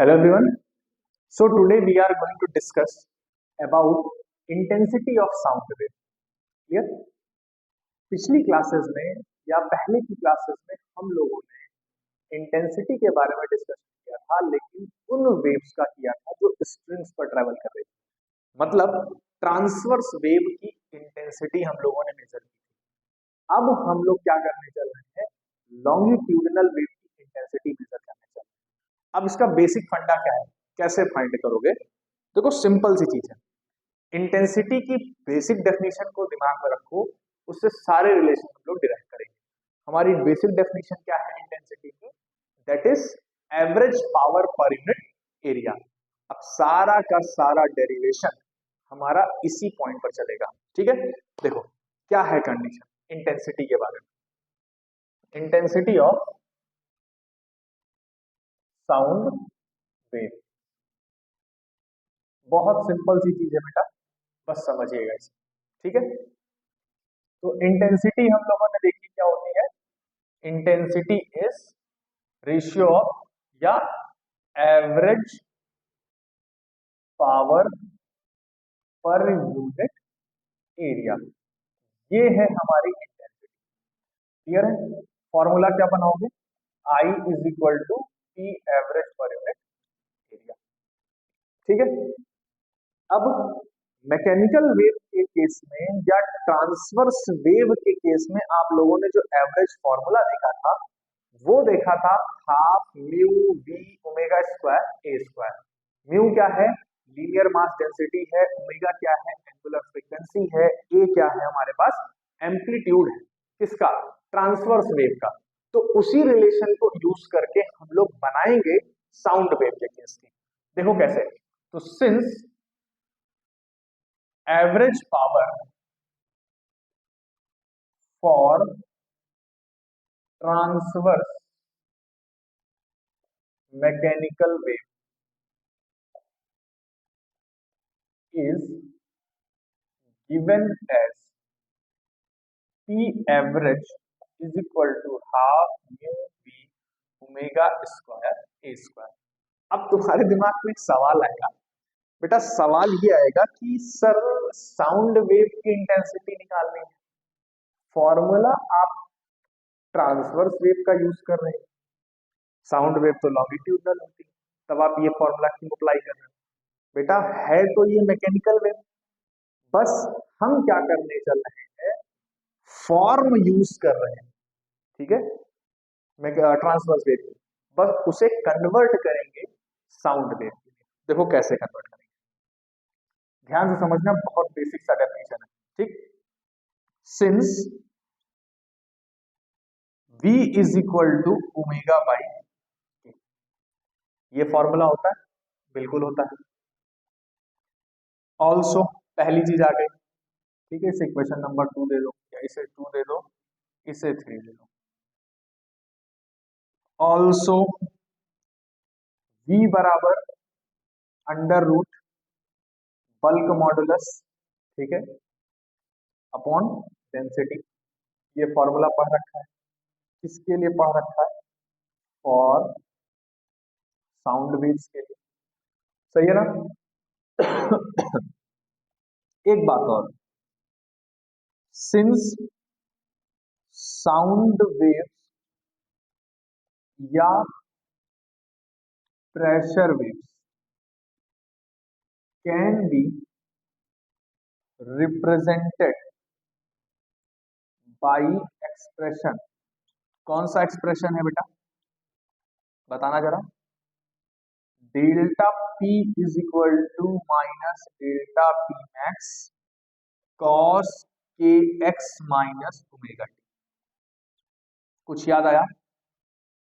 Hello everyone. So today we are going to discuss about intensity of sound wave. Clear? पिछली classes में या पहले की classes में हम लोगों ने इंटेंसिटी के बारे में डिस्कशन किया था, लेकिन उन वेव्स का किया था जो स्ट्रिंग्स पर ट्रेवल कर रही थी। मतलब ट्रांसवर्स वेव की इंटेंसिटी हम लोगों ने मेजर की थी। अब हम लोग क्या करने चल रहे हैं, लॉन्गिट्यूडिनल वेव की इंटेंसिटी मेजर करने चल रहे हैं। अब इसका बेसिक फंडा क्या है, कैसे फाइंड करोगे? देखो सिंपल सी चीज है, इंटेंसिटी की बेसिक डेफिनेशन को दिमाग में रखो, उससे सारे रिलेशन हम लोग डिराइव करेंगे। हमारी बेसिक डेफिनेशन क्या है इंटेंसिटी की? That is average power per unit area. अब सारा का सारा डेरिवेशन हमारा इसी पॉइंट पर चलेगा। ठीक है, देखो क्या है कंडीशन इंटेंसिटी के बारे में। इंटेंसिटी ऑफ साउंड वेव बहुत सिंपल सी चीज है बेटा, बस समझिएगा इसे। ठीक है, तो इंटेंसिटी हम लोगों ने देखी क्या होती है। इंटेंसिटी इज रेशियो ऑफ या average power per unit area, ये है हमारी इंटेंसिटी। क्लियर है? फॉर्मूला क्या बनाओगे? I is equal to P average per unit area. ठीक है, अब मैकेनिकल वेव के केस में या ट्रांसवर्स वेव के केस में आप लोगों ने जो एवरेज फॉर्मूला देखा था वो देखा था half mu v omega square A square. Mu क्या है? लीनियर मास डेंसिटी है। ओमेगा क्या है? एंगुलर फ्रीक्वेंसी है। ए क्या है? हमारे पास एम्पलीट्यूड है। किसका? ट्रांसवर्स वेव का। तो उसी रिलेशन को यूज करके हम लोग बनाएंगे साउंड वेव के केस की। देखो कैसे। तो since average power for transverse mechanical wave is given as P average is equal to half mu v omega square a square। अब तुम्हारे दिमाग में एक सवाल आएगा बेटा, सवाल ये आएगा कि सर साउंड वेव की इंटेंसिटी निकालनी है, फॉर्मूला आप ट्रांसवर्स वेव का यूज कर रहे हैं, साउंड वेव तो लॉन्गिट्यूडनल होती है, तब आप ये फॉर्मूला क्यों अप्लाई कर रहे हैं? बेटा है तो ये मैकेनिकल वेव, बस हम क्या करने चल रहे हैं, फॉर्म यूज कर रहे हैं। ठीक है, ट्रांसवर्स वेव की, बस उसे कन्वर्ट करेंगे साउंड वेव के लिए। देखो कैसे कन्वर्ट करेंगे, ध्यान से समझना, बहुत बेसिक सा डेफिनेशन है। ठीक, since v is equal to omega by, ये फॉर्मूला होता है, बिल्कुल होता है। ऑल्सो पहली चीज आ गई। ठीक है, इसे इक्वेशन नंबर 2 दे दो, या इसे 2 दे दो, इसे 3 दे दो। ऑल्सो v बराबर अंडर रूट बल्क मॉडुलस, ठीक है, अपॉन डेंसिटी। ये फॉर्मूला पढ़ रखा है, किसके लिए पढ़ रखा है? और साउंड वेव्स के लिए। सही है ना? एक बात और, सिंस साउंड वेव्स या pressure waves can be represented by expression. कौन सा एक्सप्रेशन है बेटा, बताना जरा। Delta P is equal to minus delta P max cos K X minus omega T. कुछ याद आया?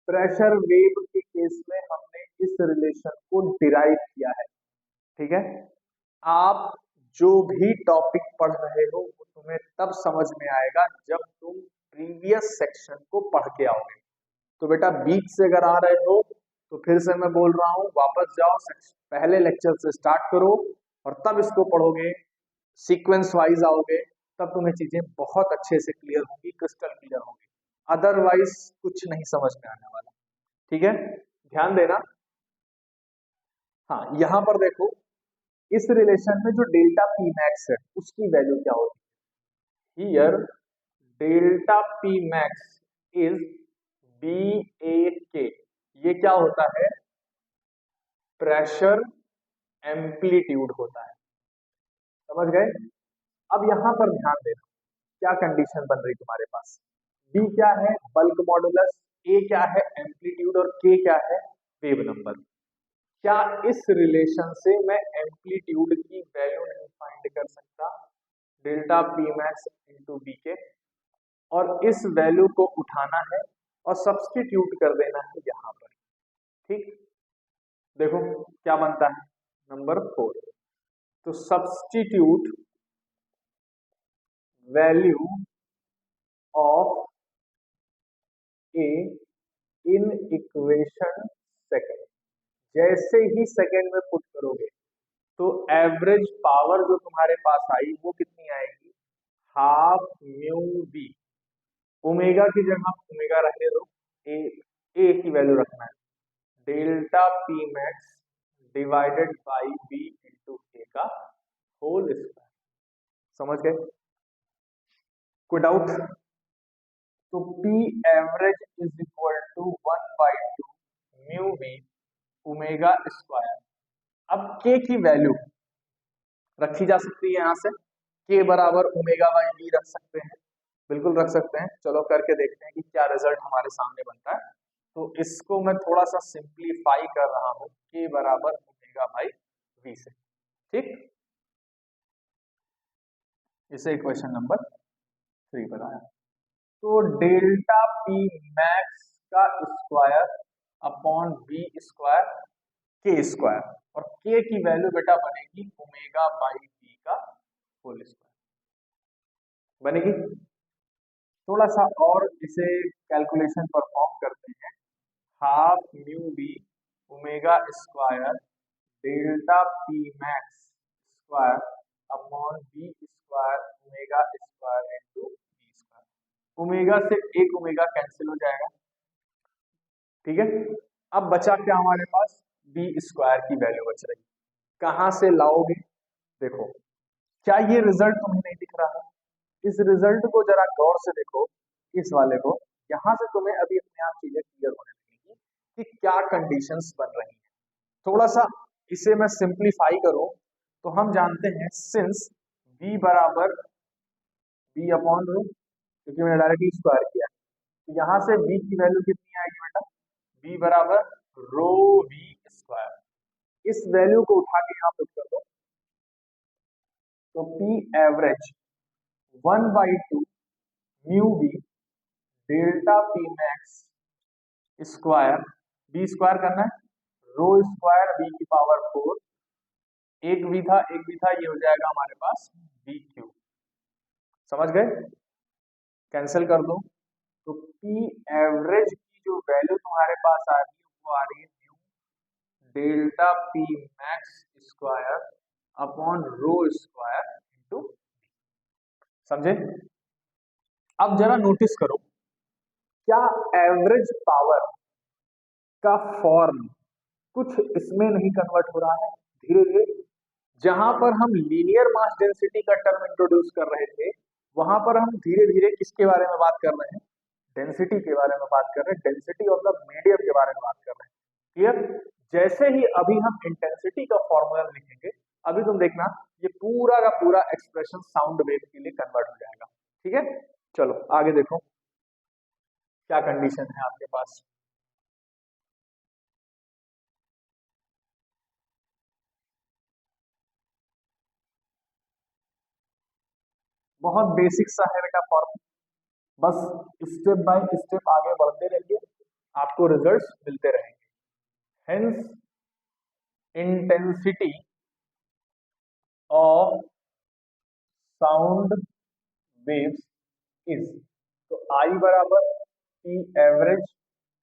प्रेशर वेव के केस में हमने इस रिलेशन को डिराइव किया है। ठीक है, आप जो भी टॉपिक पढ़ रहे हो वो तुम्हें तब समझ में आएगा जब तुम प्रीवियस सेक्शन को पढ़ के आओगे। तो बेटा बीच से अगर आ रहे हो तो फिर से मैं बोल रहा हूँ, वापस जाओ, पहले लेक्चर से स्टार्ट करो और तब इसको पढ़ोगे, सीक्वेंस वाइज आओगे, तब तुम्हें चीजें बहुत अच्छे से क्लियर होंगी, क्रिस्टल क्लियर होंगी। अदरवाइज कुछ नहीं समझ में आने वाला। ठीक है, ध्यान देना। हाँ, यहां पर देखो, इस रिलेशन में जो डेल्टा पी मैक्स है उसकी वैल्यू क्या होती है? Here delta P max is B A K. ये क्या होता है? प्रेशर एम्पलीट्यूड होता है। समझ गए? अब यहां पर ध्यान देना, क्या कंडीशन बन रही तुम्हारे पास? बी क्या है? Bulk modulus. ए क्या है? एम्पलीट्यूड। और के क्या है? Wave number. क्या इस रिलेशन से मैं एम्पलीट्यूड की वैल्यू नहीं फाइंड कर सकता? Delta P max into B K, और इस वैल्यू को उठाना है और सब्सटीट्यूट कर देना है यहां पर। ठीक, देखो क्या बनता है। नंबर 4, तो substitute value of A in equation second. जैसे ही सेकंड में पुट करोगे तो एवरेज पावर जो तुम्हारे पास आई वो कितनी आएगी? Half mu B. ओमेगा की जगह ओमेगा रहने दो, ए की वैल्यू रखना है। Delta P max divided by B into A का होल स्क्वायर। समझ गए? कोई डाउट? तो P average is equal to 1/2 mu B omega square. अब के की वैल्यू रखी जा सकती है, यहां से के बराबर ओमेगा बाई बी रख सकते हैं। बिल्कुल रख सकते हैं। चलो करके देखते हैं कि क्या रिजल्ट हमारे सामने बनता है। तो इसको मैं थोड़ा सा सिंप्लीफाई कर रहा हूं, के बराबर ओमेगा बाई बी से। ठीक, इसे इक्वेशन नंबर 3 बनाया। तो डेल्टा पी मैक्स का square upon B square K square, और के की वैल्यू बेटा बनेगी ओमेगा बाई बी का होल स्क्वायर बनेगी। थोड़ा सा और इसे कैलकुलेशन परफॉर्म करते हैं। Half mu B omega square delta P max square upon B square omega square into B square. Omega से एक ओमेगा कैंसिल हो जाएगा। ठीक है, अब बचा क्या हमारे पास? बी स्क्वायर की वैल्यू बच रही। कहां से लाओगे? देखो, क्या ये रिजल्ट तुम्हें नहीं दिख रहा है? इस रिजल्ट को जरा गौर से देखो, इस वाले को। यहां से तुम्हें अभी अपने आप चीजें क्लियर होने लगेंगी कि क्या कंडीशंस बन रही हैं। थोड़ा सा इसे मैं सिंप्लीफाई करूं तो हम जानते हैं, सिंस v बराबर बी अपॉन रो, क्योंकि मैंने डायरेक्टली स्क्वायर किया, तो यहां से v की वैल्यू कितनी आएगी बेटा? v बराबर रो v स्क्वायर। इस वैल्यू को उठा के यहां पुट कर दो, तो p average 1/2 mu B delta P max square, B square करना है, रो स्क्वायर बी की पावर 4। एक भी था, एक भी था, ये हो जाएगा हमारे पास बी क्यू। समझ गए? कैंसिल कर दो, तो पी एवरेज की जो वैल्यू तुम्हारे पास आ रही है वो आ रही है mu delta P max square upon rho square into. समझे? अब जरा नोटिस करो, क्या एवरेज पावर का फॉर्म कुछ इसमें नहीं कन्वर्ट हो रहा है धीरे धीरे? जहां पर हम लीनियर मास डेंसिटी का टर्म इंट्रोड्यूस कर रहे थे, वहां पर हम धीरे धीरे किसके बारे में बात कर रहे हैं? डेंसिटी के बारे में बात कर रहे हैं। डेंसिटी ऑफ द मीडियम के बारे में बात कर रहे हैं। क्लियर? जैसे ही अभी हम इंटेंसिटी का फॉर्मूला लिखेंगे, अभी तुम देखना, ये पूरा का पूरा एक्सप्रेशन साउंड वेव के लिए कन्वर्ट हो जाएगा। ठीक है, चलो आगे देखो क्या कंडीशन है आपके पास। बहुत बेसिक सा है बेटा फॉर्म, बस स्टेप बाय स्टेप आगे बढ़ते रहिए, आपको रिजल्ट्स मिलते रहेंगे। Hence intensity of sound waves is, तो आई बराबर P average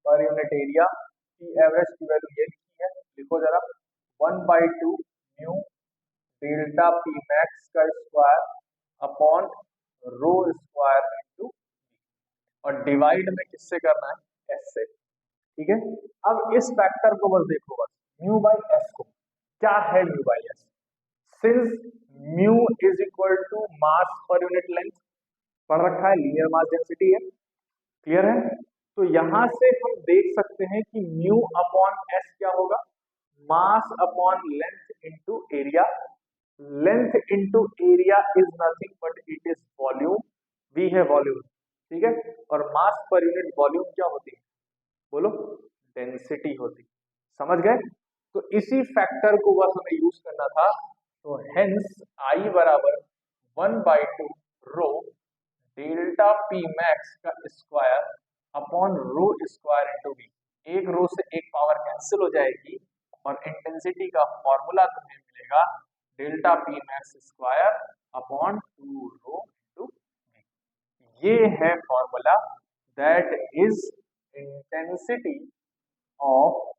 per unit area. P average की वैल्यू ये लिखी है, लिखो जरा, 1/2 म्यू डेल्टा पी मैक्स का square upon rho square into, और डिवाइड में किससे करना है? एस से। ठीक है, अब इस फैक्टर को बस देखो, बस म्यू बाई एस को। क्या है mu by S? Since mu is equal to mass per unit length, पढ़ रखा है, लीनियर मास डेंसिटी है, क्लियर है? तो यहां से हम देख सकते हैं कि म्यू अपॉन एस क्या होगा, mass upon length into area. Length into area is nothing but it is volume, V है वॉल्यूम, ठीक है? और मास पर यूनिट वॉल्यूम क्या होती है, बोलो? डेंसिटी होती, समझ गए? तो इसी फैक्टर को बस हमें यूज करना था। तो हेंस आई बराबर 1/2 रो डेल्टा पी मैक्स का square upon rho square into V. एक रो से एक पावर कैंसिल हो जाएगी और इंटेंसिटी का फॉर्मूला तुम्हें मिलेगा delta P max square upon 2 rho into V. ये है formula, that is intensity of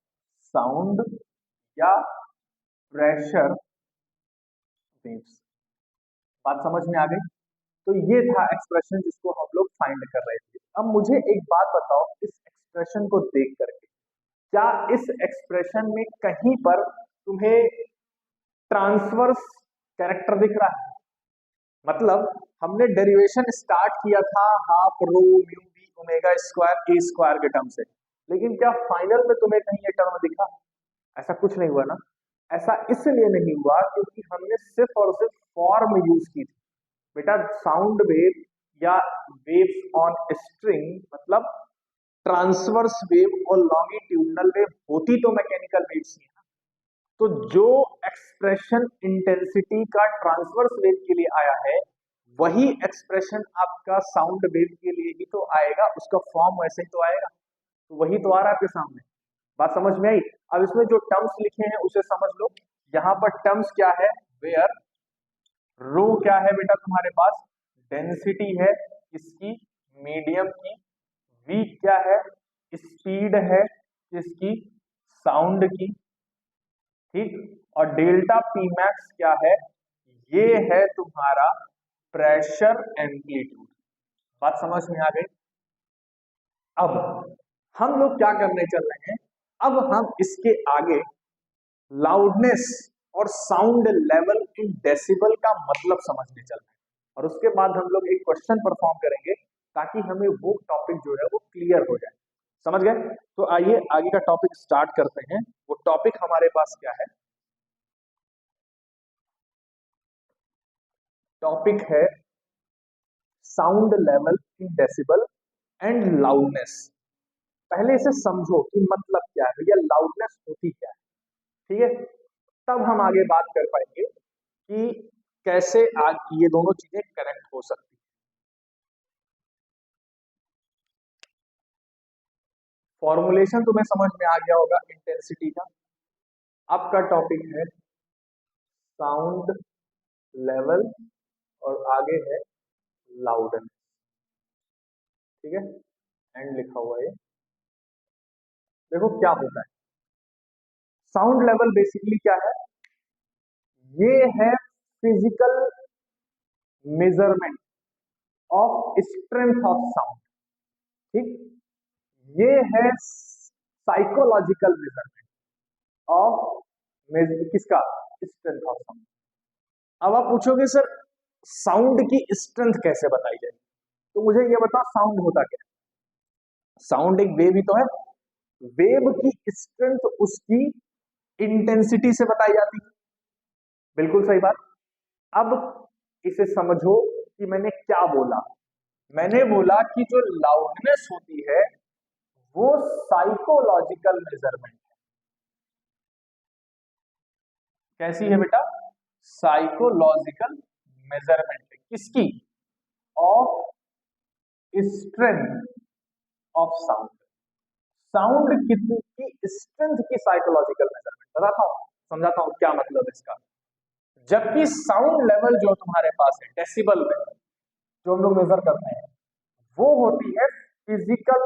sound या प्रेशर वेव्स। बात समझ में आ गई? तो ये था एक्सप्रेशन जिसको हम लोग फाइंड कर रहे थे। अब मुझे एक बात बताओ, इस एक्सप्रेशन को देख करके क्या इस एक्सप्रेशन में कहीं पर तुम्हें ट्रांसवर्स कैरेक्टर दिख रहा है? मतलब हमने डेरिवेशन स्टार्ट किया था half rho mu B omega square A square के टर्म से, लेकिन क्या फाइनल में तुम्हें कहीं ये टर्म दिखा? ऐसा कुछ नहीं हुआ ना। ऐसा इसलिए नहीं हुआ क्योंकि हमने सिर्फ और सिर्फ फॉर्म यूज की थी। बेटा साउंड वेव या वेव्स ऑन स्ट्रिंग मतलब ट्रांसवर्स वेव और लॉन्गिट्यूडनल वेव होती तो मैकेनिकल वेव्स ही है। तो जो एक्सप्रेशन इंटेंसिटी का ट्रांसवर्स वेव के लिए आया है, वही एक्सप्रेशन आपका साउंड वेव के लिए भी तो आएगा, उसका फॉर्म वैसे ही तो आएगा। तो वही तो आ रहा है आपके सामने। बात समझ में आई? अब इसमें जो टर्म्स लिखे हैं उसे समझ लो। यहाँ पर टर्म्स क्या है, वेयर रो क्या है बेटा तुम्हारे पास, डेंसिटी है इसकी, मीडियम की, वी क्या है, स्पीड है इसकी, साउंड की, ठीक? और डेल्टा पी मैक्स क्या है, ये है तुम्हारा प्रेशर एम्पलीट्यूड। बात समझ में आ गई? अब हम लोग क्या करने चल रहे हैं, अब हम इसके आगे लाउडनेस और साउंड लेवल इन डेसिबल का मतलब समझने चल रहे हैं, और उसके बाद हम लोग एक क्वेश्चन परफॉर्म करेंगे ताकि हमें वो टॉपिक जो है वो क्लियर हो जाए। समझ गए? तो आइए आगे का टॉपिक स्टार्ट करते हैं। वो टॉपिक हमारे पास क्या है? टॉपिक है sound level in decibel and loudness. पहले इसे समझो कि मतलब क्या है भैया, लाउडनेस होती क्या है, ठीक है? तब हम आगे बात कर पाएंगे कि कैसे ये दोनों चीजें कनेक्ट हो सकती है। फॉर्मुलेशन तुम्हें समझ में आ गया होगा इंटेंसिटी का। आपका टॉपिक है साउंड लेवल और आगे है लाउडनेस, ठीक है? एंड लिखा हुआ है। देखो क्या होता है, साउंड लेवल बेसिकली क्या है, ये है physical measurement of strength of sound, ठीक? ये है साइकोलॉजिकल मेजरमेंट ऑफ किसका, स्ट्रेंथ ऑफ साउंड। अब आप पूछोगे सर साउंड की स्ट्रेंथ कैसे बताई जाए, तो मुझे ये बताओ साउंड होता क्या है? साउंड एक वेव ही तो है। वेव की स्ट्रेंथ उसकी इंटेंसिटी से बताई जाती है, बिल्कुल सही बात। अब इसे समझो कि मैंने क्या बोला। मैंने बोला कि जो लाउडनेस होती है वो साइकोलॉजिकल मेजरमेंट है। कैसी है बेटा? साइकोलॉजिकल मेजरमेंट है किसकी, of strength of sound. Sound कितनी की स्ट्रेंथ की साइकोलॉजिकल मेजरमेंट बताता हूं, समझाता हूं क्या मतलब है इसका। जबकि साउंड लेवल जो तुम्हारे पास है डेसिबल में, जो हम लोग मेजर करते हैं, वो होती है physical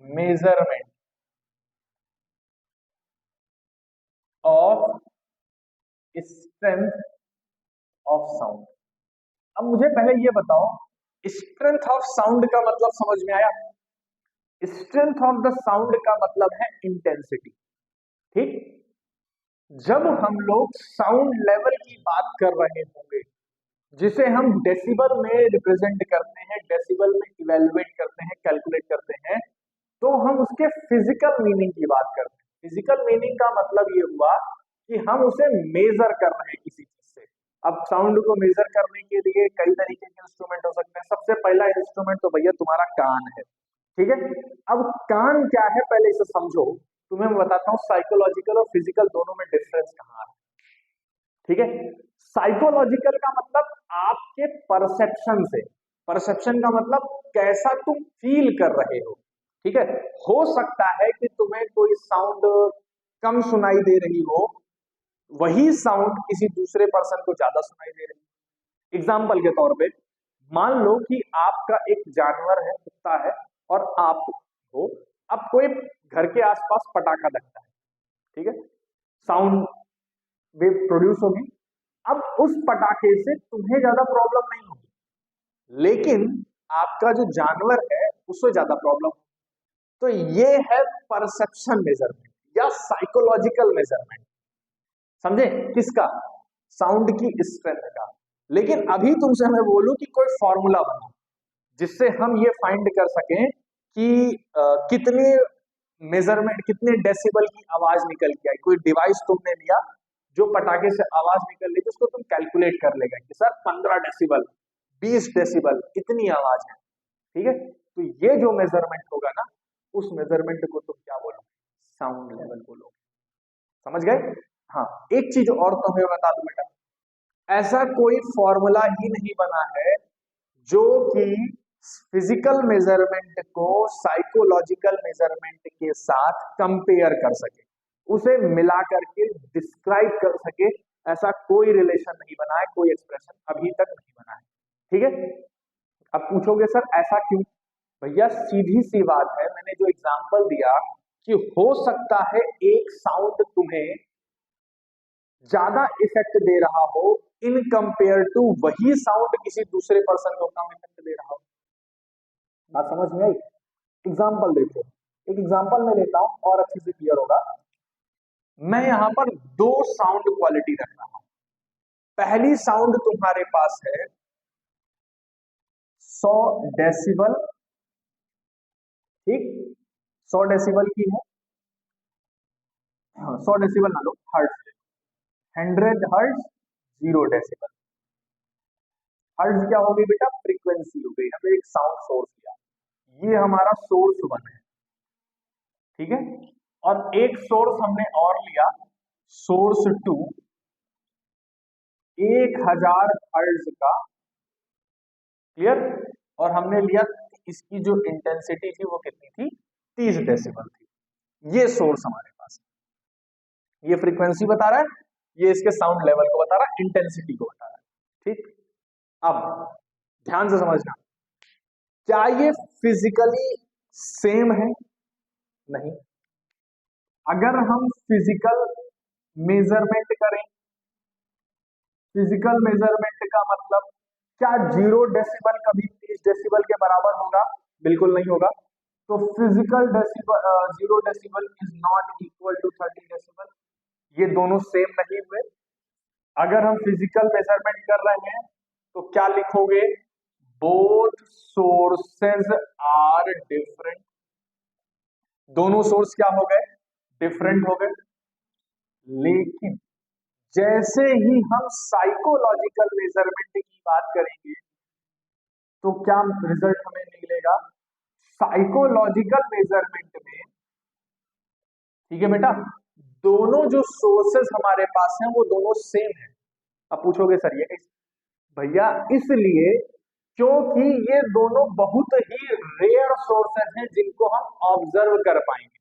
measurement of strength of sound. अब मुझे पहले ये बताओ, स्ट्रेंथ ऑफ साउंड का मतलब समझ में आया? स्ट्रेंथ ऑफ द साउंड का मतलब है इंटेंसिटी, ठीक? जब हम लोग साउंड लेवल की बात कर रहे होंगे, जिसे हम डेसिबल में रिप्रेजेंट करते हैं, डेसिबल में इवेलुएट करते हैं, कैलकुलेट करते हैं, तो हम उसके फिजिकल मीनिंग की बात करते हैं। फिजिकल मीनिंग का मतलब ये हुआ कि हम उसे मेजर कर रहे हैं किसी चीज से। अब साउंड को मेजर करने के लिए कई तरीके के इंस्ट्रूमेंट हो सकते हैं। सबसे पहला इंस्ट्रूमेंट तो भैया तुम्हारा कान है, ठीक है। अब कान क्या है पहले इसे समझो। तुम्हें मैं बताता हूँ साइकोलॉजिकल और फिजिकल दोनों में डिफरेंस कहाँ है, ठीक है। साइकोलॉजिकल का मतलब आपके परसेप्शन से, परसेप्शन का मतलब कैसा तुम फील कर रहे हो, ठीक है। हो सकता है कि तुम्हें कोई साउंड कम सुनाई दे रही हो, वही साउंड किसी दूसरे पर्सन को ज्यादा सुनाई दे रही है। एग्जाम्पल के तौर पे मान लो कि आपका एक जानवर है, कुत्ता है, और आप हो। अब कोई घर के आसपास पटाखा लगता है, ठीक है, साउंड वेव प्रोड्यूस होगी। अब उस पटाखे से तुम्हें ज्यादा प्रॉब्लम नहीं होगी, लेकिन आपका जो जानवर है उससे ज्यादा प्रॉब्लम। तो ये है परसेप्शन मेजरमेंट या साइकोलॉजिकल मेजरमेंट, समझे किसका? साउंड की स्ट्रेंथ का। लेकिन अभी तुमसे मैं बोलूं कि कोई फॉर्मूला बनाओ जिससे हम ये फाइंड कर सकें कि कितने मेजरमेंट, कितने डेसिबल की आवाज निकल के आई। कोई डिवाइस तुमने लिया जो पटाखे से आवाज निकल रही, उसको तुम कैलकुलेट कर लेगा कि सर 15 डेसिबल, 20 डेसिबल इतनी आवाज है, ठीक है। तो ये जो मेजरमेंट होगा ना, उस मेजरमेंट को तुम क्या बोलोगे? साउंड लेवल बोलोगे। समझ गए? हाँ, एक चीज और तुम्हें बता दूं बेटा, ऐसा कोई फॉर्मूला ही नहीं बना है जो कि फिजिकल मेजरमेंट को साइकोलॉजिकल मेजरमेंट के साथ कंपेयर कर सके, उसे मिला करके डिस्क्राइब कर सके। ऐसा कोई रिलेशन नहीं बना है, कोई एक्सप्रेशन अभी तक नहीं बना है, ठीक है। अब पूछोगे सर ऐसा क्यों? भैया सीधी सी बात है, मैंने जो एग्जांपल दिया कि हो सकता है एक साउंड तुम्हें ज्यादा इफेक्ट दे रहा हो इन कंपेयर टू वही साउंड किसी दूसरे पर्सन को कम इफेक्ट दे रहा हो। बात समझ में आई? एग्जाम्पल देखो, एक एग्जाम्पल मैं लेता हूं और अच्छे से क्लियर होगा। मैं यहां पर दो साउंड क्वालिटी रख रहा हूं। पहली साउंड तुम्हारे पास है 100 डेसिबल, ठीक, 100 डेसिबल की है। हाँ, 100 डेसिबल ना लो, हर्ट्ज, 100 हर्ट्ज, 0 डेसिबल। हर्ट्ज क्या हो गई बेटा? फ्रीक्वेंसी हो गई। हमें एक साउंड सोर्स लिया, ये हमारा सोर्स वन है, ठीक है। और एक सोर्स हमने और लिया, सोर्स टू, 1000 हर्ट्ज का, क्लियर। और हमने लिया, इसकी जो इंटेंसिटी थी वो कितनी थी? 30 डेसिबल थी। ये सोर्स हमारे पास है, ये फ्रीक्वेंसी बता रहा है, ये इसके साउंड लेवल को बता रहा है, इंटेंसिटी को बता रहा है, ठीक। अब ध्यान से समझना, क्या ये फिजिकली सेम है? नहीं। अगर हम फिजिकल मेजरमेंट करें, फिजिकल मेजरमेंट का मतलब क्या 0 डेसिबल कभी 30 डेसिबल के बराबर होगा? बिल्कुल नहीं होगा। तो physical decibel 0 decibel is not equal to 30 decibel, ये दोनों सेम नहीं हुए। अगर हम फिजिकल मेजरमेंट कर रहे हैं तो क्या लिखोगे? Both sources are different. दोनों सोर्स क्या हो गए? डिफरेंट हो गए। लेकिन जैसे ही हम साइकोलॉजिकल मेजरमेंट की बात करेंगे तो क्या रिजल्ट हमें मिलेगा? साइकोलॉजिकल मेजरमेंट में, ठीक है बेटा, दोनों जो सोर्सेस हमारे पास हैं वो दोनों सेम है। अब पूछोगे सर ये कैसे? भैया इसलिए क्योंकि ये दोनों बहुत ही रेयर सोर्सेस हैं जिनको हम ऑब्जर्व कर पाएंगे।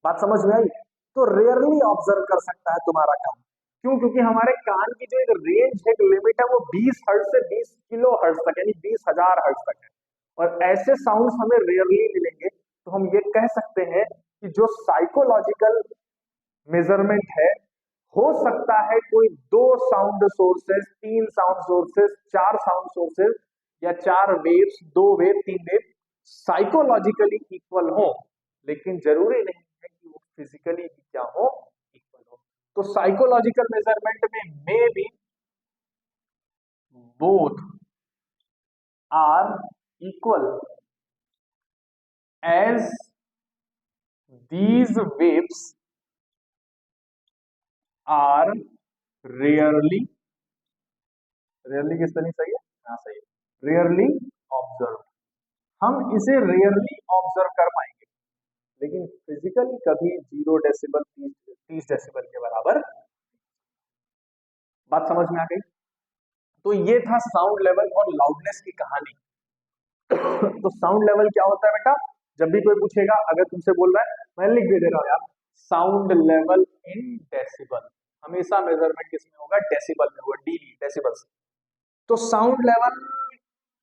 बात समझ में आई? तो रेयरली ऑब्जर्व कर सकता है तुम्हारा कान। क्यों? क्योंकि हमारे कान की जो एक रेंज है, एक लिमिट है, वो 20 हर्ट्ज से 20 किलो हर्ट्ज तक, यानी 20,000 हर्ट्ज तक है। और ऐसे साउंड्स हमें रेयरली मिलेंगे। तो हम ये कह सकते हैं कि जो साइकोलॉजिकल मेजरमेंट है, हो सकता है कोई दो साउंड सोर्सेस, तीन साउंड सोर्सेस, चार साउंड सोर्सेस, या चार वेव्स, दो वेव, तीन वेव साइकोलॉजिकली इक्वल हो, लेकिन जरूरी नहीं है कि वो फिजिकली भी क्या हो? इक्वल हो। तो साइकोलॉजिकल मेजरमेंट में may be both are equal as these waves are rarely rarely की स्पेलिंग सही है? हाँ सही है, rarely observed। हम इसे rarely ऑब्जर्व कर पाएंगे, लेकिन फिजिकली कभी 0 डेसिबल 30 डेसिबल के बराबर। बात समझ में आ गई? तो ये था साउंड लेवल और लाउडनेस की कहानी। तो साउंड लेवल क्या होता है बेटा? जब भी कोई पूछेगा, अगर तुमसे बोल रहा है, मैं लिख भी दे रहा हूं यार, साउंड लेवल इन डेसिबल, हमेशा मेजरमेंट किसमें होगा? डेसिबल में होगा, डी डेसिबल। तो साउंड लेवल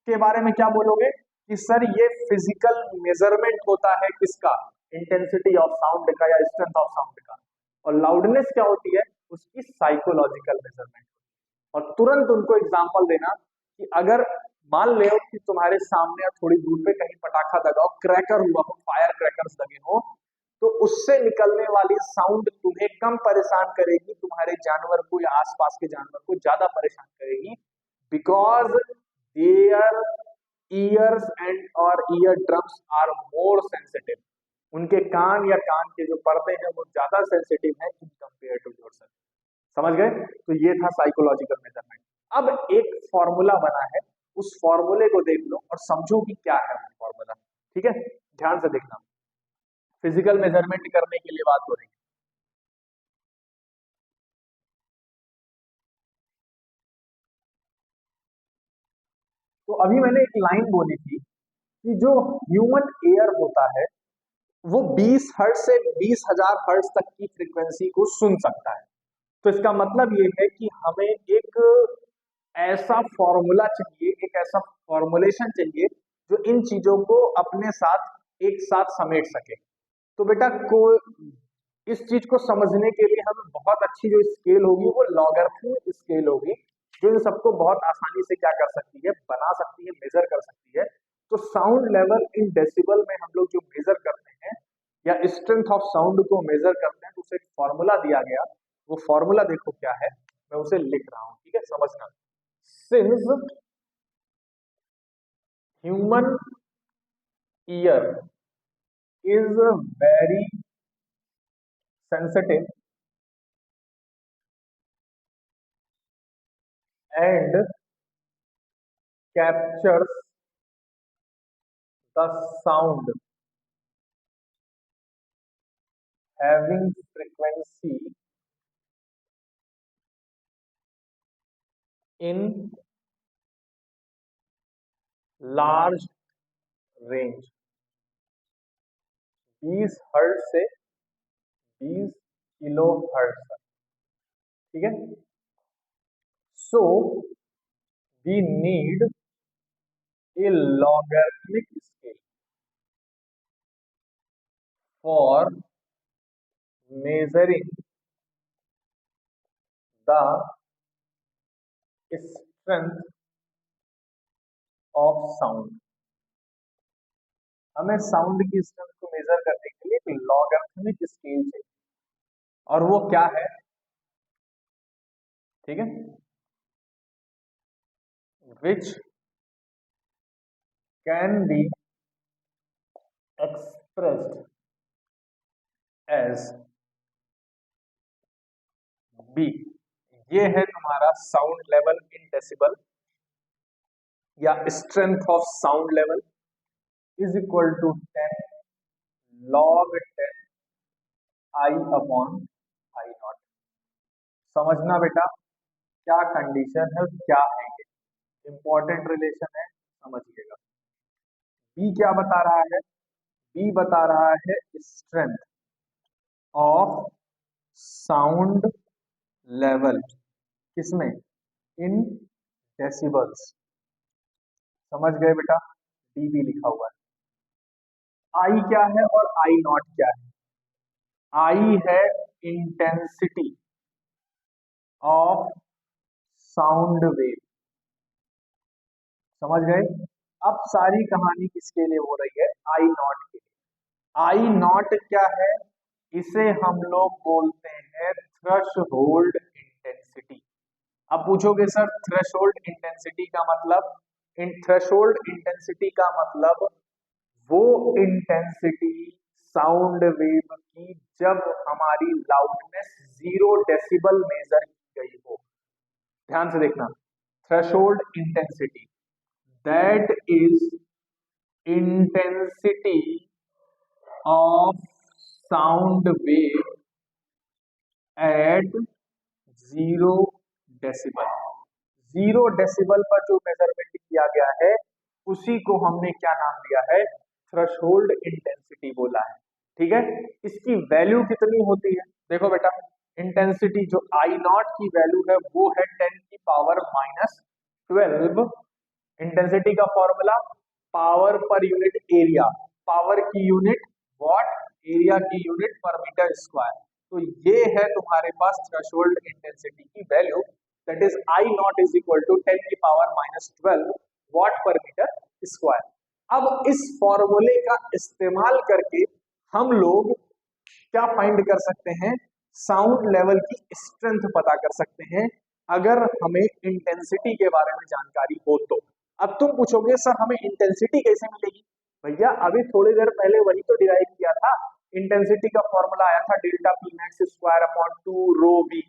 के बारे में क्या बोलोगे कि सर ये फिजिकल मेजरमेंट होता है किसका? इंटेंसिटी ऑफ साउंड का या स्ट्रेंथ ऑफ साउंड का। और लाउडनेस क्या होती है? उसकी साइकोलॉजिकल मेजरमेंट। और तुरंत उनको एग्जांपल देना कि अगर मान ले कि तुम्हारे सामने या थोड़ी दूर पे कहीं पटाखा दगा हो, क्रैकर हुआ हो, फायर क्रैकर्स लगे हो, तो उससे निकलने वाली साउंड तुम्हें कम परेशान करेगी, तुम्हारे जानवर को या आसपास के जानवर को ज्यादा परेशान करेगी, बिकॉज देयर ईयर्स एंड और eardrums are more sensitive. उनके कान या कान के जो पर्दे हैं वो ज्यादा सेंसिटिव है इन कंपेयर टू योरसेल्फ। समझ गए? तो ये था साइकोलॉजिकल मेजरमेंट। अब एक फॉर्मूला बना है, उस फॉर्मूले को देख लो और समझो कि क्या है वो फॉर्मूला। ठीक है, ध्यान से देखना, फिजिकल मेजरमेंट करने के लिए बात हो रही है। तो अभी मैंने एक लाइन बोली थी कि जो ह्यूमन एयर होता है वो 20 हर्ट्ज से 20,000 हर्ट्ज तक की फ्रीक्वेंसी को सुन सकता है। तो इसका मतलब ये है कि हमें एक ऐसा फॉर्मूला चाहिए, एक ऐसा फॉर्मुलेशन चाहिए जो इन चीजों को अपने साथ एक साथ समेट सके। तो बेटा को इस चीज को समझने के लिए हमें बहुत अच्छी जो स्केल होगी वो लॉगरिथमिक स्केल होगी, जो इन सबको बहुत आसानी से क्या कर सकती है? बना सकती है, मेजर कर सकती है। तो साउंड लेवल इन डेसिबल में हम लोग जो मेजर करते हैं या स्ट्रेंथ ऑफ साउंड को मेजर करते हैं, तो उसे एक फॉर्मूला दिया गया। वो फॉर्मूला देखो क्या है, मैं उसे लिख रहा हूं, ठीक है, समझना। Since human ear is very sensitive and captures the sound having frequency in large range, 20 hertz से 20 किलो हर्ट्ज तक। ठीक है, so we need a logarithmic scale for measuring the strength of sound। हमें साउंड की strength को measure करने के लिए एक लॉगरिथमिक स्केल चाहिए, और वो क्या है? ठीक है, which can be expressed as B। ये है तुम्हारा साउंड लेवल इन डेसिबल या strength of sound level is equal to 10 log 10 I upon I nought. समझना बेटा क्या कंडीशन है, क्या है, ये इंपॉर्टेंट रिलेशन है, समझिएगा। बी क्या बता रहा है? बी बता रहा है स्ट्रेंथ ऑफ साउंड लेवल, किसमें? इन डेसिबल्स। समझ गए बेटा? डीबी लिखा हुआ है। आई क्या है और आई नॉट क्या है? आई है इंटेंसिटी ऑफ साउंड वेव। समझ गए? अब सारी कहानी किसके लिए हो रही है? आई नॉट के लिए। आई नॉट क्या है? इसे हम लोग बोलते हैं थ्रेशोल्ड इंटेंसिटी। अब पूछोगे सर थ्रेशोल्ड इंटेंसिटी का मतलब, इन थ्रेशोल्ड इंटेंसिटी का मतलब वो इंटेंसिटी साउंड वेव की जब हमारी लाउडनेस 0 डेसिबल मेजर की गई हो। ध्यान से देखना, threshold intensity that is intensity of sound wave eight 0 decibel. 0 decibel पर जो मेजरमेंट किया गया है उसी को हमने क्या नाम दिया है, थ्रेशोल्ड इंटेंसिटी बोला है। ठीक है, इसकी वैल्यू कितनी होती है, देखो बेटा, इंटेंसिटी जो आई नॉट की वैल्यू है वो है 10⁻⁻12। इंटेंसिटी का formula power per unit area, power की यूनिट वॉट, एरिया की यूनिट पर मीटर स्क्वायर। तो ये है तुम्हारे पास थ्रेशोल्ड इंटेंसिटी की value, that is I nought is equal to 10⁻⁻12 watt per metre square. अब इस फॉर्मूले का इस्तेमाल करके हम लोग क्या फाइंड कर सकते हैं, साउंड लेवल की स्ट्रेंथ पता कर सकते हैं, अगर हमें इंटेंसिटी के बारे में जानकारी हो तो। अब तुम पूछोगे सर हमें इंटेंसिटी कैसे मिलेगी, भैया अभी थोड़ी देर पहले वही तो डिराइव किया था, इंटेंसिटी का फॉर्मूला आया था delta P max square upon 2 rho V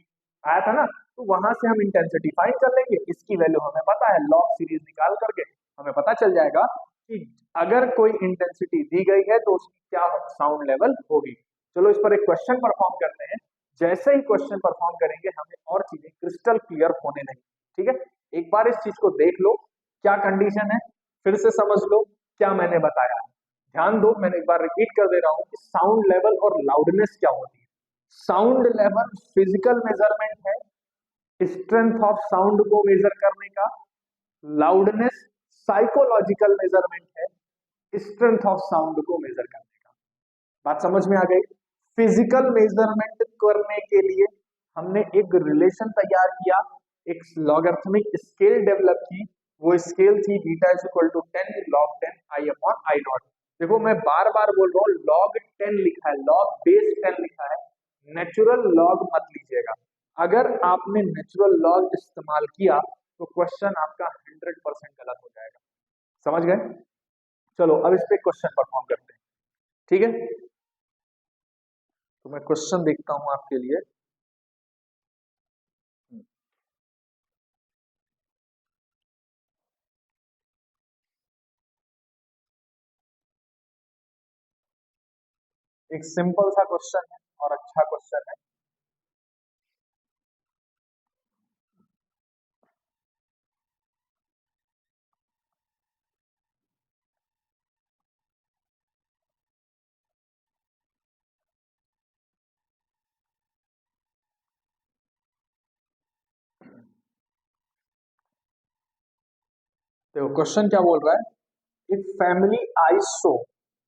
आया था ना, तो वहां से हम इंटेंसिटी फाइंड कर लेंगे, इसकी वैल्यू हमें पता है, लॉग सीरीज निकाल करके हमें पता चल जाएगा कि अगर कोई इंटेंसिटी दी गई है तो उसकी क्या साउंड लेवल होगी। चलो इस पर एक क्वेश्चन परफॉर्म करते हैं, जैसे ही क्वेश्चन परफॉर्म करेंगे हमें और चीजें क्रिस्टल क्लियर होने लगी। ठीक है, एक बार इस चीज को देख लो क्या कंडीशन है, फिर से समझ लो क्या मैंने बताया है। ध्यान दो, मैंने एक बार रिपीट कर दे रहा हूं कि साउंड लेवल और लाउडनेस क्या होती है। साउंड लेवल फिजिकल मेजरमेंट है स्ट्रेंथ ऑफ साउंड को मेजर करने का, लाउडनेस साइकोलॉजिकल मेजरमेंट है स्ट्रेंथ ऑफ साउंड को मेजर करने का। बात समझ में आ गई। फिजिकल मेजरमेंट करने के लिए हमने एक रिलेशन तैयार किया, एक लॉगरिथमिक स्केल डेवलप की, वो स्केल थी beta is equal to 10 log 10 I upon I nought. देखो मैं बार बार बोल रहा हूँ log 10 लिखा है, log बेस 10 लिखा है, नेचुरल लॉग मत लीजिएगा। अगर आपने नेचुरल लॉग इस्तेमाल किया तो क्वेश्चन आपका 100% गलत हो जाएगा। समझ गए? चलो अब इस पे क्वेश्चन परफॉर्म करते हैं। ठीक है, तो मैं क्वेश्चन देखता हूं आपके लिए। एक सिंपल सा क्वेश्चन है और अच्छा क्वेश्चन है। देखो क्वेश्चन क्या बोल रहा है, if family ice show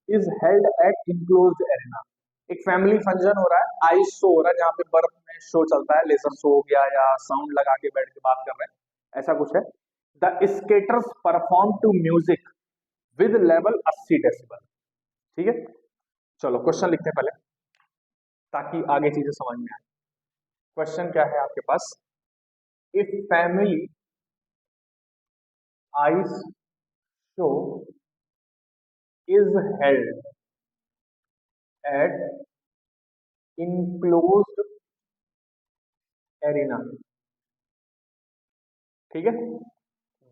is held at enclosed arena. एक फैमिली फंक्शन हो रहा है, आइस शो हो रहा है, जहाँ पे बर्फ में शो चलता है, लेजर शो हो गया या साउंड लगा के बैठ के बात कर रहे हैं, ऐसा कुछ है। The skaters perform to music with level 80 decibel. ठीक है, चलो क्वेश्चन लिखते हैं पहले ताकि आगे चीजें समझ में आए। क्वेश्चन क्या है आपके पास, if family ice show is held at enclosed arena। ठीक है,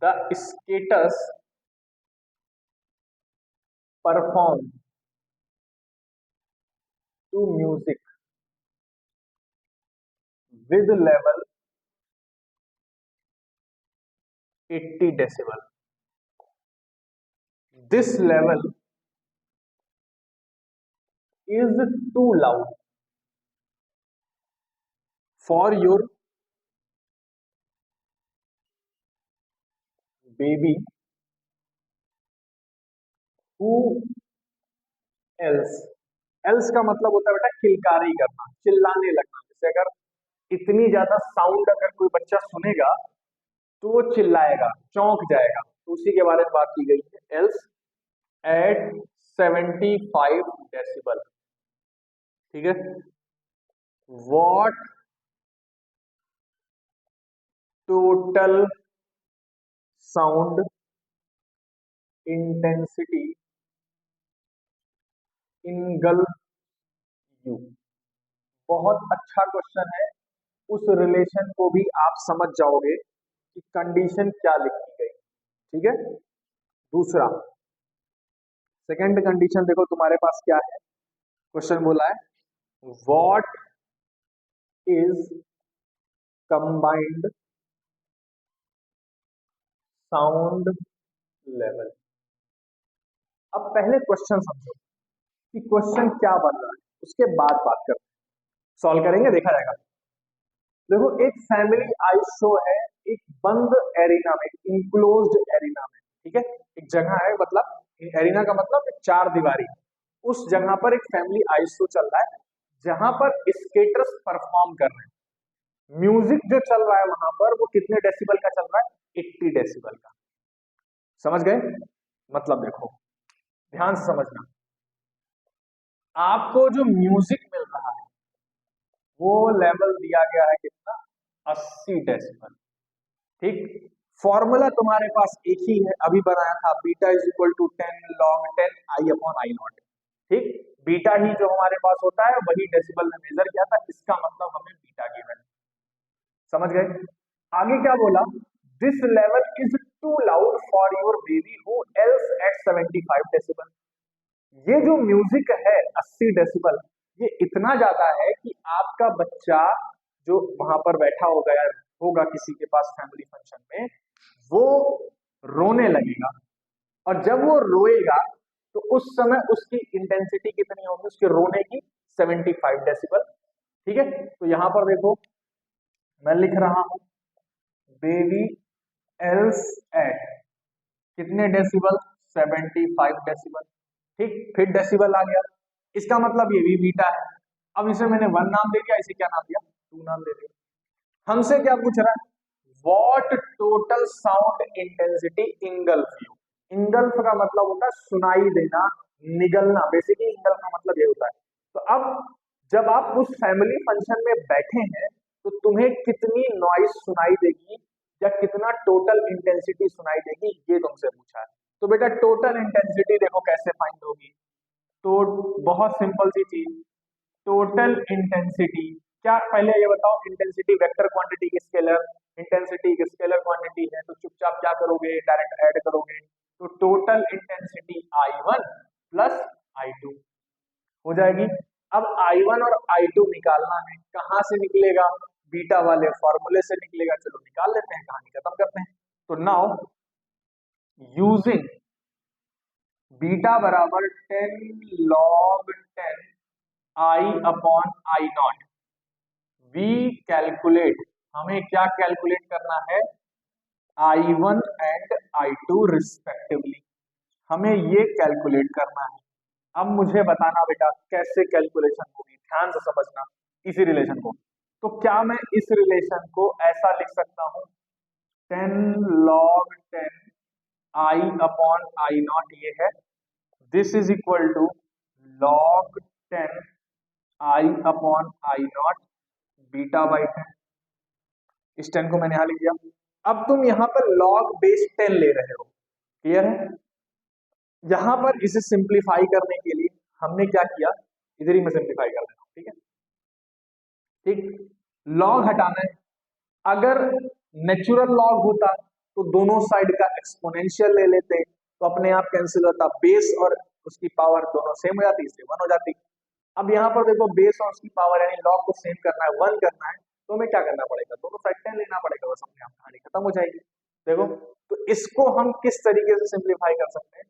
the skaters perform to music with level 80 decibel। this level is too loud for your baby who else। else का मतलब होता है बेटा किलकारी करना, चिल्लाने लगना। जैसे अगर इतनी ज्यादा साउंड अगर कोई बच्चा सुनेगा तो वो चिल्लाएगा, चौंक जाएगा, तो उसी के बारे में बात की गई है, एल्स एट 75 डेसिबल। ठीक है, what total sound intensity engulf you. बहुत अच्छा क्वेश्चन है, उस रिलेशन को भी आप समझ जाओगे कि कंडीशन क्या लिखी गई। ठीक है, दूसरा सेकंड कंडीशन देखो तुम्हारे पास क्या है। क्वेश्चन बोला है what is combined sound level. अब पहले क्वेश्चन समझो कि क्वेश्चन क्या बन रहा है, उसके बाद बात करते हैं, सॉल्व करेंगे, देखा जाएगा। देखो एक फैमिली आइस शो है एक बंद एरिना में, इनक्लोज्ड एरिना में। ठीक है, एक जगह है, मतलब एरिना का मतलब एक चार दीवारी, उस जगह पर एक फैमिली आइस शो चल रहा है जहां पर स्केटर्स परफॉर्म कर रहे हैं। म्यूजिक जो चल रहा है वहां पर वो कितने डेसिबल का चल रहा है, 80 डेसिबल का। समझ गए? मतलब देखो ध्यान से समझना, आपको जो म्यूजिक मिल रहा है वो लेवल दिया गया है कितना, 80 डेसिबल। ठीक, फॉर्मूला तुम्हारे पास एक ही है, अभी बनाया था, beta is equal to 10 log 10 I upon I nought. ठीक, बीटा ही जो हमारे पास होता है वही डेसिबल में मेजर किया था, इसका मतलब हमें बीटा गिवन। समझ गए? आगे क्या बोला, this level is too loud for your baby who else at 75 decibel. ये जो म्यूजिक है 80 डेसिबल, ये इतना ज्यादा है कि आपका बच्चा जो वहां पर बैठा होगा या होगा किसी के पास फैमिली फंक्शन में, वो रोने लगेगा। और जब वो रोएगा तो उस समय उसकी इंटेंसिटी कितनी होगी, उसके रोने की, 75 डेसिबल। ठीक है, तो यहां पर देखो मैं लिख रहा हूं बेबी एल्स एट कितने डेसिबल, 75 डेसिबल। ठीक, फिर डेसिबल आ गया, इसका मतलब ये भी बीटा है। अब इसे मैंने 1 नाम दे दिया, इसे क्या नाम दिया, 2 नाम दे दिया। हमसे क्या पूछ रहा है, what total sound intensity engulf you. Engulf का मतलब होता है सुनाई देना, निगलना, बेसिकली इंगल्फ का मतलब ये होता है। तो अब जब आप उस फैमिली फंक्शन में बैठे हैं तो तुम्हें कितनी नॉइस सुनाई देगी या कितना टोटल इंटेंसिटी सुनाई देगी, ये तुमसे पूछा है। तो बेटा टोटल इंटेंसिटी देखो कैसे फाइंड होगी, तो बहुत सिंपल सी चीज, टोटल इंटेंसिटी क्या, पहले ये बताओ इंटेंसिटी वेक्टर क्वांटिटी की स्केलर, इंटेंसिटी की स्केलर क्वांटिटी है, तो चुपचाप क्या करोगे, डायरेक्ट ऐड करोगे। तो total intensity I1 plus I2 हो जाएगी। अब I1 और I2 निकालना है, कहां से निकलेगा, बीटा वाले फॉर्मूले से निकलेगा। चलो निकाल लेते हैं, कहानी खत्म करते हैं। तो नाउ यूजिंग बीटा बराबर 10 log 10 I upon I nought, we calculate, हमें क्या कैलकुलेट करना है, I1 एंड I2 रिस्पेक्टिवली, हमें ये कैलकुलेट करना है। अब मुझे बताना बेटा कैसे कैलकुलेशन होगी, ध्यान से समझना इसी रिलेशन को। तो क्या मैं इस रिलेशन को ऐसा लिख सकता हूं, 10 log 10 I upon I nought ये है, this is equal to log 10 I upon I nought beta by 10। इस 10 को मैंने यहां लिख दिया। अब तुम यहां पर log बेस 10 ले रहे हो, क्लियर है? यहां पर इसे सिंप्लीफाई करने के लिए हमने क्या किया, इधर ही मैं सिंप्लीफाई कर देता हूं। ठीक है, ठीक, लॉग हटाना है। अगर नेचुरल लॉग होता तो दोनों साइड का एक्सपोनेंशियल ले लेते, तो अपने आप कैंसिल होता, बेस और उसकी पावर दोनों सेम हो जाती, इसलिए 1 हो जाती। अब यहाँ पर देखो बेस और उसकी पावर यानी लॉग को सेम करना है, 1 करना है, तो हमें क्या करना पड़ेगा, दोनों साइड 10 लेना पड़ेगा, बस अपने आप कहानी खत्म हो जाएगी। देखो तो इसको हम किस तरीके से सिंप्लीफाई कर सकते हैं,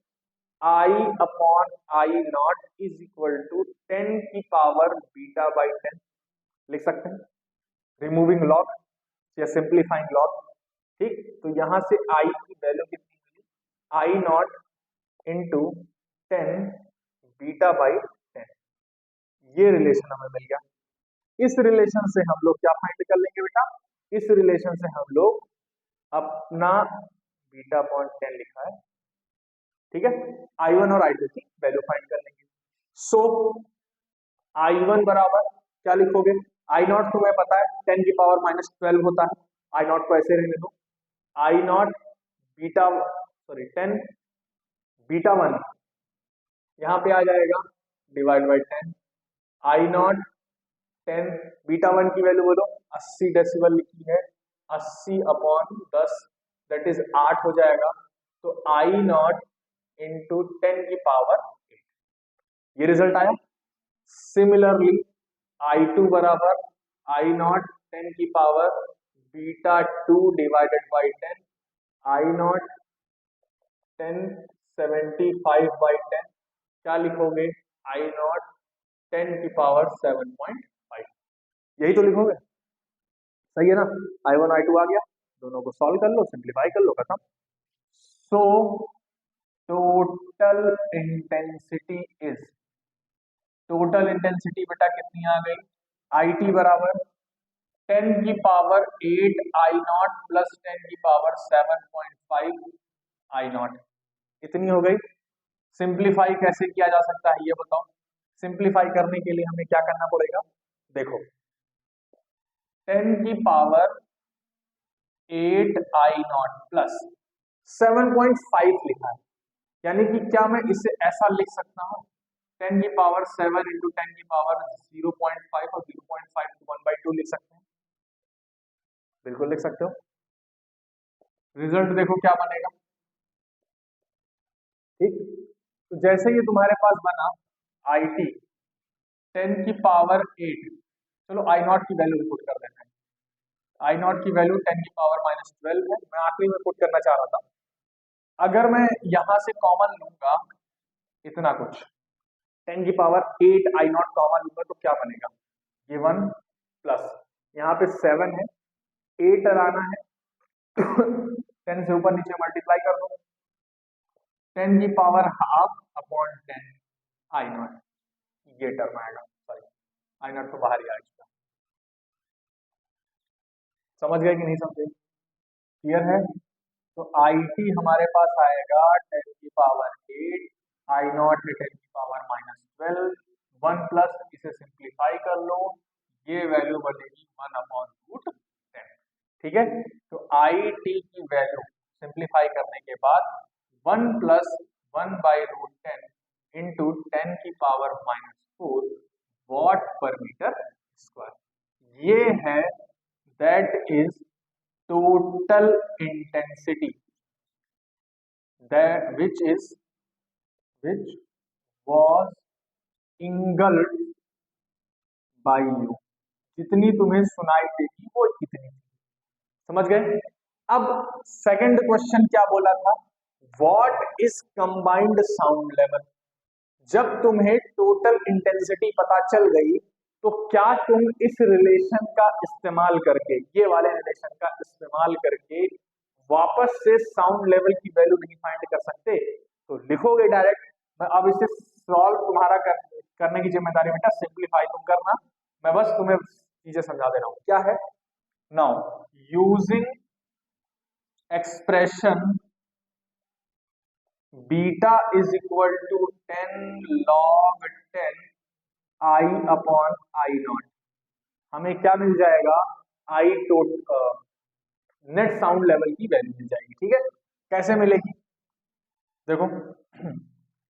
I upon I nought is equal to 10 की पावर बीटा बाई 10 लिख सकते हैं, रिमूविंग लॉग या सिंप्लीफाइंग लॉग। ठीक, तो यहां से आई की वैल्यू कितनी मिली, I nought into 10 beta by 10, ये रिलेशन हमें मिल गया। इस रिलेशन से हम लोग क्या फाइंड कर लेंगे बेटा, इस रिलेशन से हम लोग अपना बीटा पॉइंट 10 लिखा है, ठीक है, I1 और I2 की वैल्यू फाइंड कर लेंगे। सो I1 बराबर क्या लिखोगे, I0 तुम्हें पता है 10 की पावर -12 होता है, आई नॉट को ऐसे रहने दो, आई नॉट बीटा, सॉरी 10 बीटा 1 यहाँ पे आ जाएगा divide by 10, I not 10 beta 1 की वैल्यू बोलो 80 डेसिबल लिखी है, 80 अपॉन 10 दैट इज 8 हो जाएगा, तो आई नॉट इंटू 10 की पावर 8, ये रिजल्ट आया। सिमिलरली आई टू बराबर आई नॉट 10 की power beta 2 divided by 10, I not 10 75 by 10, क्या लिखोगे आई नॉट 10 की पावर 7.5, यही तो लिखोगे, सही है ना। I1 I2 आ गया, दोनों को सॉल्व कर लो, सिंप्लीफाई कर लो, खत्म। So total intensity is, total intensity बेटा कितनी आ गई, आई टी बराबर 10 की पावर 8 आई नॉट प्लस 10 की पावर 7.5 आई नॉट, इतनी हो गई। सिंप्लीफाई कैसे किया जा सकता है ये बताओ। सिंप्लीफाई करने के लिए हमें क्या करना पड़ेगा, देखो 10 की पावर 8 आई नॉट प्लस 7.5 लिखा है, यानी कि क्या मैं इसे ऐसा लिख सकता हूँ 10 की पावर 7 इंटू 10 की पावर 0.5 और 0.5 को 1/2 लिख सकते हैं, बिल्कुल लिख सकते हो। रिजल्ट देखो क्या बनेगा, ठीक। तो जैसे ये तुम्हारे पास बना आई टी 10 की पावर 8, चलो आई नॉट की वैल्यू पुट कर देते हैं, आई नॉट की वैल्यू 10 की पावर -12 है, मैं आखिरी में पुट करना चाह रहा था। अगर मैं यहां से कॉमन लूंगा इतना कुछ 10 की पावर 8 आई नॉट कॉमन लूंगा तो क्या बनेगा, ये 1 प्लस यहाँ पे 7 है, 8 लाना है 10 से ऊपर नीचे मल्टीप्लाई कर दो, 10 की पावर हाफ अपॉन 10 आई नॉट, ये टर्म आएगा, सॉरी आई नॉट तो बाहर ही आएगा। समझ गए कि नहीं समझे, क्लियर है। तो आई टी हमारे पास आएगा 10 की पावर 8 आई नॉट है 10 की पावर -12, 1 प्लस इसे सिंप्लीफाई कर लो, ये वैल्यू बनेगी 1/√10, ठीक है। तो आई टी की वैल्यू सिंप्लीफाई करने के बाद 1 प्लस 1/√10 इंटू 10 की power -4 what per metre square, ये है that is total intensity that which was engulfed by you, जितनी तुम्हें सुनाई देगी वो इतनी, समझ गए। अब सेकंड क्वेश्चन क्या बोला था, what is combined sound level, जब तुम्हें टोटल इंटेंसिटी पता चल गई तो क्या तुम इस रिलेशन का इस्तेमाल करके, ये वाले रिलेशन का इस्तेमाल करके वापस से साउंड लेवल की वैल्यू नहीं फाइंड कर सकते, तो लिखोगे डायरेक्ट। मैं अब इसे सॉल्व तुम्हारा करने की जिम्मेदारी बेटा, सिंप्लीफाई तुम करना, मैं बस तुम्हें चीजें समझा दे रहा हूं क्या है। Now using expression beta is equal to 10 log 10 I upon I nought, हमें क्या मिल जाएगा, आई नेट साउंड लेवल की वैल्यू मिल जाएगी, ठीक है। कैसे मिलेगी, देखो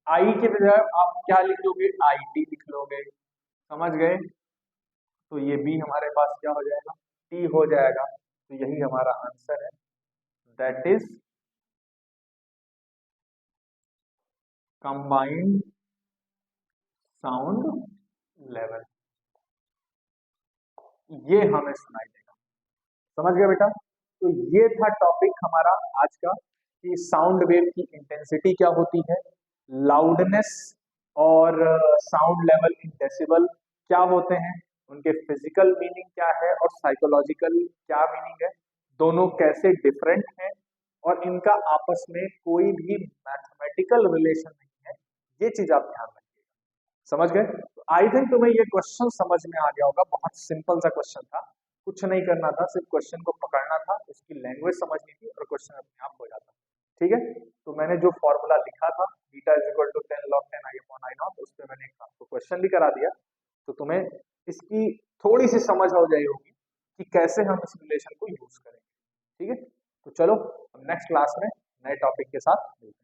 आई के बजाय आप क्या लिख लोगे, आई टी लिख लोगे, समझ गए। तो ये बी हमारे पास क्या हो जाएगा, टी हो जाएगा, तो यही हमारा आंसर है, that is combined sound level, ये हमें सुनाई देगा, समझ गए बेटा। तो ये था टॉपिक हमारा आज का कि साउंड वेव की इंटेंसिटी क्या होती है, लाउडनेस और साउंड लेवल इन डेसिबल क्या होते हैं, उनके फिजिकल मीनिंग क्या है और साइकोलॉजिकल क्या मीनिंग है, दोनों कैसे डिफरेंट हैं और इनका आपस में कोई भी मैथमेटिकल रिलेशन नहीं है, ये चीज आप ध्यान रखिएगा, समझ गए। तो आई थिंक तुम्हें ये क्वेश्चन समझ में आ गया होगा, बहुत सिंपल सा क्वेश्चन था, कुछ नहीं करना था, सिर्फ क्वेश्चन को पकड़ना था, उसकी लैंग्वेज समझनी थी और क्वेश्चन अपने आप हो जाता, ठीक है। तो मैंने जो फॉर्मूला लिखा था beta is equal to 10 log 10 I upon I nought, उस पर मैंने आपको क्वेश्चन भी करा दिया, तो तुम्हें इसकी थोड़ी सी समझ हो जाएगी कि कैसे हम इस रिलेशन को यूज करेंगे, ठीक है, तो चलो हम नेक्स्ट क्लास में नए टॉपिक के साथ मिलते हैं।